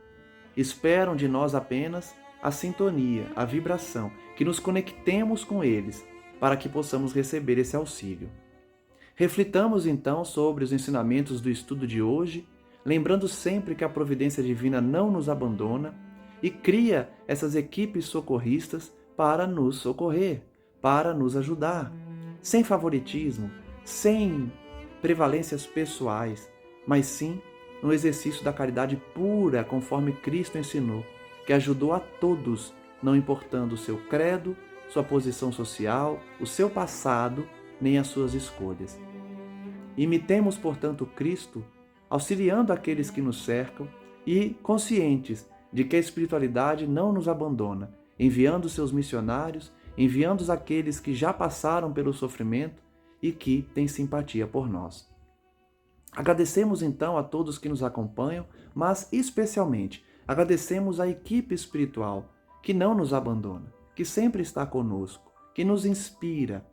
Esperam de nós apenas a sintonia, a vibração, que nos conectemos com eles, para que possamos receber esse auxílio. Reflitamos então sobre os ensinamentos do estudo de hoje, lembrando sempre que a providência divina não nos abandona e cria essas equipes socorristas para nos socorrer, para nos ajudar, sem favoritismo, sem prevalências pessoais, mas sim no exercício da caridade pura, conforme Cristo ensinou, que ajudou a todos, não importando o seu credo, sua posição social, o seu passado, nem as suas escolhas. Imitemos, portanto, Cristo, auxiliando aqueles que nos cercam e conscientes de que a espiritualidade não nos abandona, enviando seus missionários, enviando aqueles que já passaram pelo sofrimento e que têm simpatia por nós. Agradecemos então a todos que nos acompanham, mas especialmente agradecemos à equipe espiritual que não nos abandona, que sempre está conosco, que nos inspira,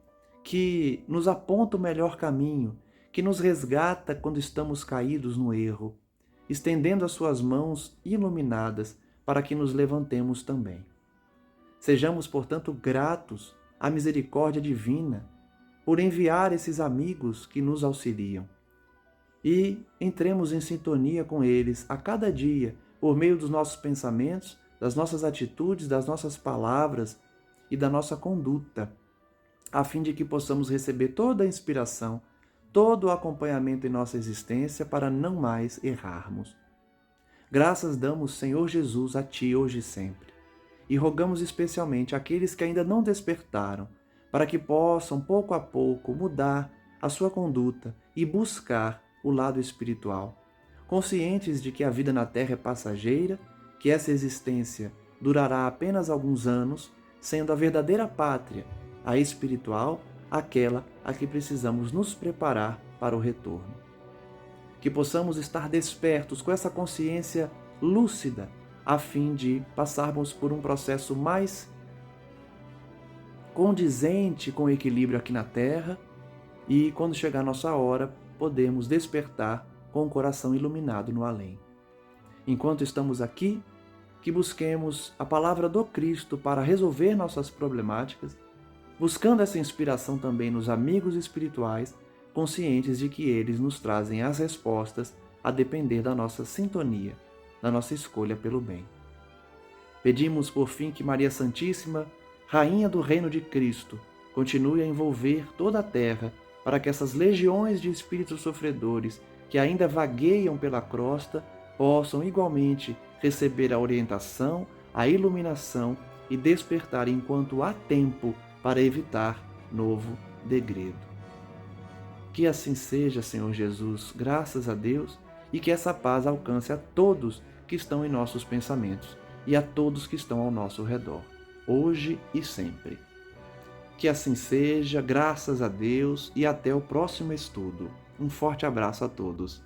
que nos aponta o melhor caminho, que nos resgata quando estamos caídos no erro, estendendo as suas mãos iluminadas para que nos levantemos também. Sejamos, portanto, gratos à misericórdia divina por enviar esses amigos que nos auxiliam. E entremos em sintonia com eles a cada dia, por meio dos nossos pensamentos, das nossas atitudes, das nossas palavras e da nossa conduta, a fim de que possamos receber toda a inspiração, todo o acompanhamento em nossa existência para não mais errarmos. Graças damos, Senhor Jesus, a Ti hoje e sempre. E rogamos especialmente àqueles que ainda não despertaram, para que possam, pouco a pouco, mudar a sua conduta e buscar o lado espiritual, conscientes de que a vida na Terra é passageira, que essa existência durará apenas alguns anos, sendo a verdadeira pátria, a espiritual, aquela a que precisamos nos preparar para o retorno. Que possamos estar despertos com essa consciência lúcida, a fim de passarmos por um processo mais condizente com o equilíbrio aqui na Terra e, quando chegar a nossa hora, podemos despertar com o coração iluminado no além. Enquanto estamos aqui, que busquemos a palavra do Cristo para resolver nossas problemáticas, buscando essa inspiração também nos amigos espirituais, conscientes de que eles nos trazem as respostas a depender da nossa sintonia, da nossa escolha pelo bem. Pedimos, por fim, que Maria Santíssima, Rainha do Reino de Cristo, continue a envolver toda a terra para que essas legiões de espíritos sofredores que ainda vagueiam pela crosta possam igualmente receber a orientação, a iluminação e despertar enquanto há tempo para evitar novo degredo. Que assim seja, Senhor Jesus, graças a Deus, e que essa paz alcance a todos que estão em nossos pensamentos e a todos que estão ao nosso redor, hoje e sempre. Que assim seja, graças a Deus, e até o próximo estudo. Um forte abraço a todos.